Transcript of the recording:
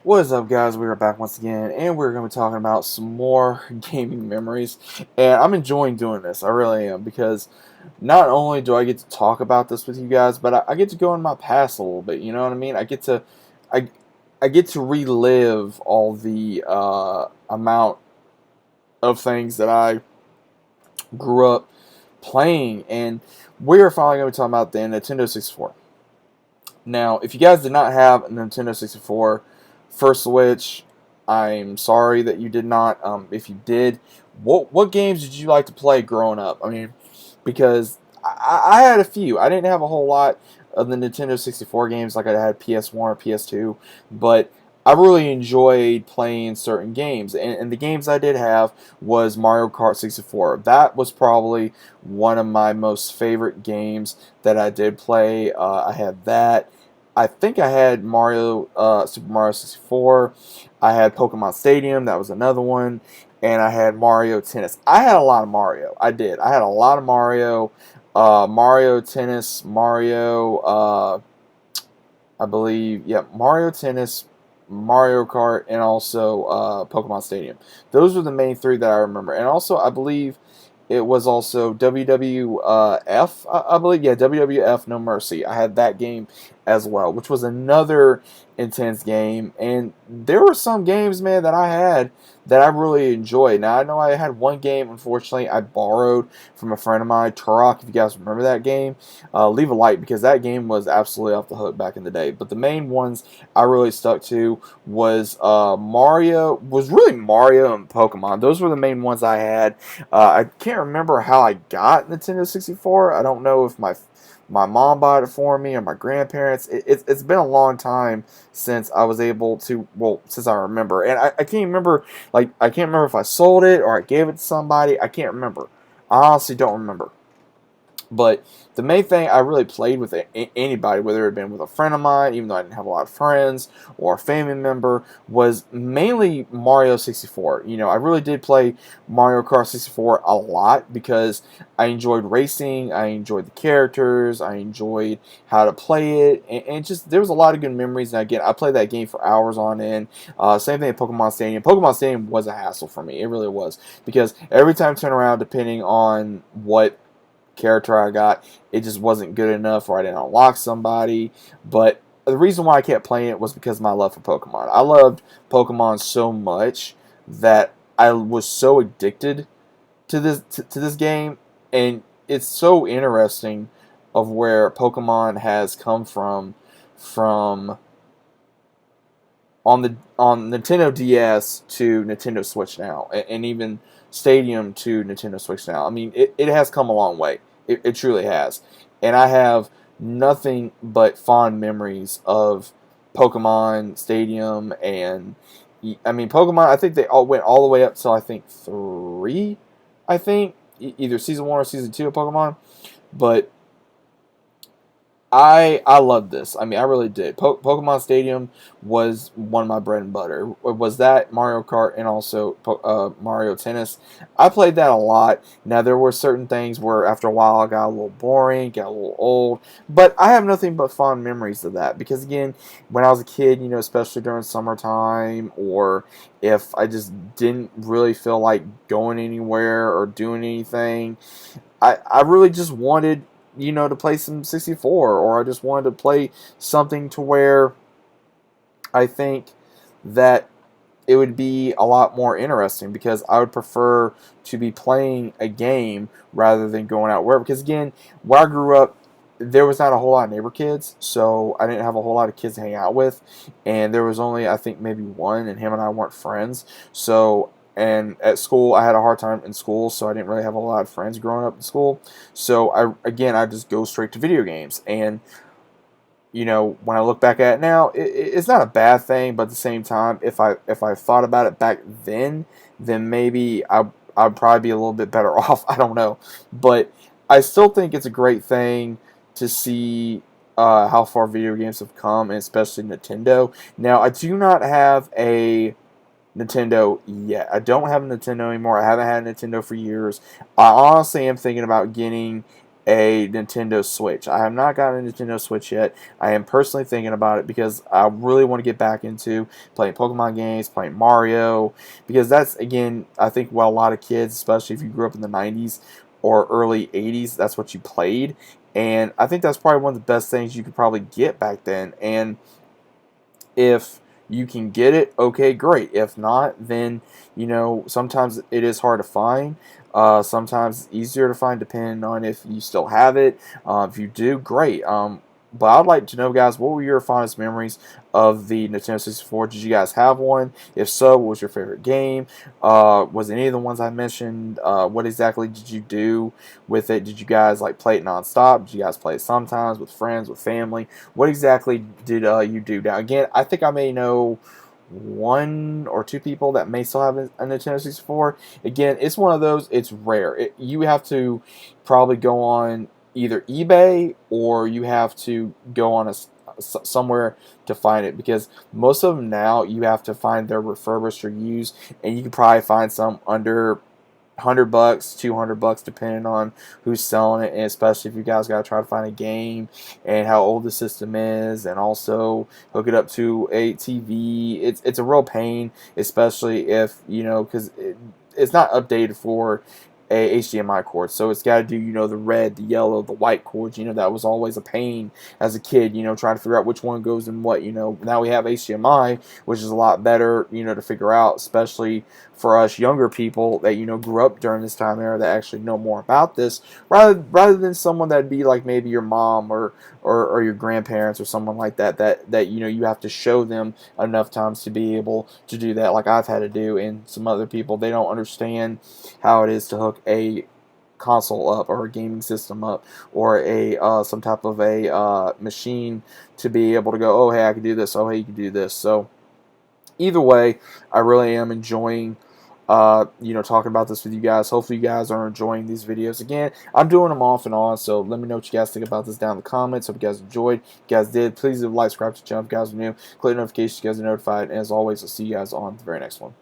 What is up, guys? We are back once again, and we're going to be talking about some more gaming memories. And I'm enjoying doing this. I really am, because not only do I get to talk about this with you guys, but I get to go in my past a little bit. You know what I mean? I, I get to relive all the amount of things that I grew up playing, and we're finally going to be talking about the Nintendo 64. Now, if you guys did not have a Nintendo 64 first Switch, I'm sorry that you did not. If you did, what games did you like to play growing up? I mean, because I had a few. I didn't have a whole lot of the Nintendo 64 games like I had PS1 or PS2, but I really enjoyed playing certain games. And the games I did have was Mario Kart 64. That was probably one of my most favorite games that I did play. I had that. I think I had Super Mario 64. I had Pokemon Stadium. That was another one. And I had Mario Tennis. I had a lot of Mario. I did. I had a lot of Mario. Mario Tennis, I believe, yeah, Mario Tennis, Mario Kart, and also Pokemon Stadium. Those were the main three that I remember. And also, I believe it was also WWF, I believe, yeah, WWF No Mercy. I had that game as well, which was another intense game. And there were some games, man, that I had that I really enjoyed. Now, I know I had one game, unfortunately, I borrowed from a friend of mine, Turok, if you guys remember that game. Leave a like, because that game was absolutely off the hook back in the day. But the main ones I really stuck to was Mario and Pokemon. Those were the main ones I had. I can't remember how I got Nintendo 64. I don't know if my mom bought it for me or my grandparents. It's been a long time since I was able to, well, since I remember. And I can't remember, like, I can't remember if I sold it or I gave it to somebody. I can't remember. I honestly don't remember. But the main thing I really played with anybody, whether it had been with a friend of mine, even though I didn't have a lot of friends, or a family member, was mainly Mario 64. You know, I really did play Mario Kart 64 a lot because I enjoyed racing, I enjoyed the characters, I enjoyed how to play it, and just there was a lot of good memories. And again, I played that game for hours on end. Same thing at Pokemon Stadium. Pokemon Stadium was a hassle for me. It really was, because every time I turn around, depending on what character I got, it just wasn't good enough, or I didn't unlock somebody. But the reason why I kept playing it was because of my love for Pokemon. I loved Pokemon so much that I was so addicted to this game, and it's so interesting of where Pokemon has come from on Nintendo DS to Nintendo Switch now, and even Stadium to Nintendo Switch now. I mean, it has come a long way. It truly has. And I have nothing but fond memories of Pokemon Stadium. And I mean, Pokemon, I think they all went all the way up till, I think, 3, I think. Either Season 1 or Season 2 of Pokemon. But I loved this. I mean, I really did. Pokemon Stadium was one of my bread and butter. It was that, Mario Kart, and also Mario Tennis. I played that a lot. Now, there were certain things where after a while I got a little boring, got a little old, but I have nothing but fond memories of that, because again, when I was a kid, you know, especially during summertime, or if I just didn't really feel like going anywhere or doing anything, I really just wanted, you know, to play some 64, or I just wanted to play something to where I think that it would be a lot more interesting, because I would prefer to be playing a game rather than going out wherever. Because again, where I grew up, there was not a whole lot of neighbor kids, so I didn't have a whole lot of kids to hang out with, and there was only, I think, maybe one, and him and I weren't friends. So, and at school, I had a hard time in school, so I didn't really have a lot of friends growing up in school. So I just go straight to video games. And you know, when I look back at it now, it's not a bad thing, but at the same time, if I thought about it back then maybe I'd probably be a little bit better off. I don't know, but I still think it's a great thing to see how far video games have come, and especially Nintendo. Now, I do not have a Nintendo yet. I don't have a Nintendo anymore. I haven't had a Nintendo for years. I honestly am thinking about getting a Nintendo Switch. I have not gotten a Nintendo Switch yet. I am personally thinking about it because I really want to get back into playing Pokemon games, playing Mario, because that's, again, I think what a lot of kids, especially if you grew up in the 90s or early 80s, that's what you played. And I think that's probably one of the best things you could probably get back then. And if you can get it, okay, great. If not, then, sometimes it is hard to find. Sometimes it's easier to find depending on if you still have it. If you do, great. But I'd like to know, guys, what were your fondest memories of the Nintendo 64? Did you guys have one? If so, what was your favorite game? Was any of the ones I mentioned? What exactly did you do with it? Did you guys like play it nonstop? Did you guys play it sometimes with friends, with family? What exactly did you do? Now, again, I think I may know one or two people that may still have a Nintendo 64. Again, it's one of those, it's rare. You have to probably go on either eBay or you have to go on somewhere to find it, because most of them now you have to find their refurbished or used, and you can probably find some under $100, $200, depending on who's selling it, and especially if you guys got to try to find a game and how old the system is, and also hook it up to a TV. It's a real pain, especially if because it's not updated for a HDMI cord, so it's got to do the red, the yellow, the white cords. That was always a pain as a kid. Trying to figure out which one goes in what. Now we have HDMI, which is a lot better. To figure out, especially for us younger people that grew up during this time era that actually know more about this, rather than someone that'd be like maybe your mom or your grandparents or someone like that you have to show them enough times to be able to do that, like I've had to do, and some other people, they don't understand how it is to hook a console up or a gaming system up or a some type of a machine to be able to go, oh hey, I can do this, oh hey, you can do this. So either way, I really am enjoying talking about this with you guys. Hopefully you guys are enjoying these videos. Again, I'm doing them off and on, so let me know what you guys think about this down in the comments. Hope you guys enjoyed. If you guys did, please leave a like, subscribe to the channel if you guys are new, click notifications so you guys are notified, and as always, I'll see you guys on the very next one.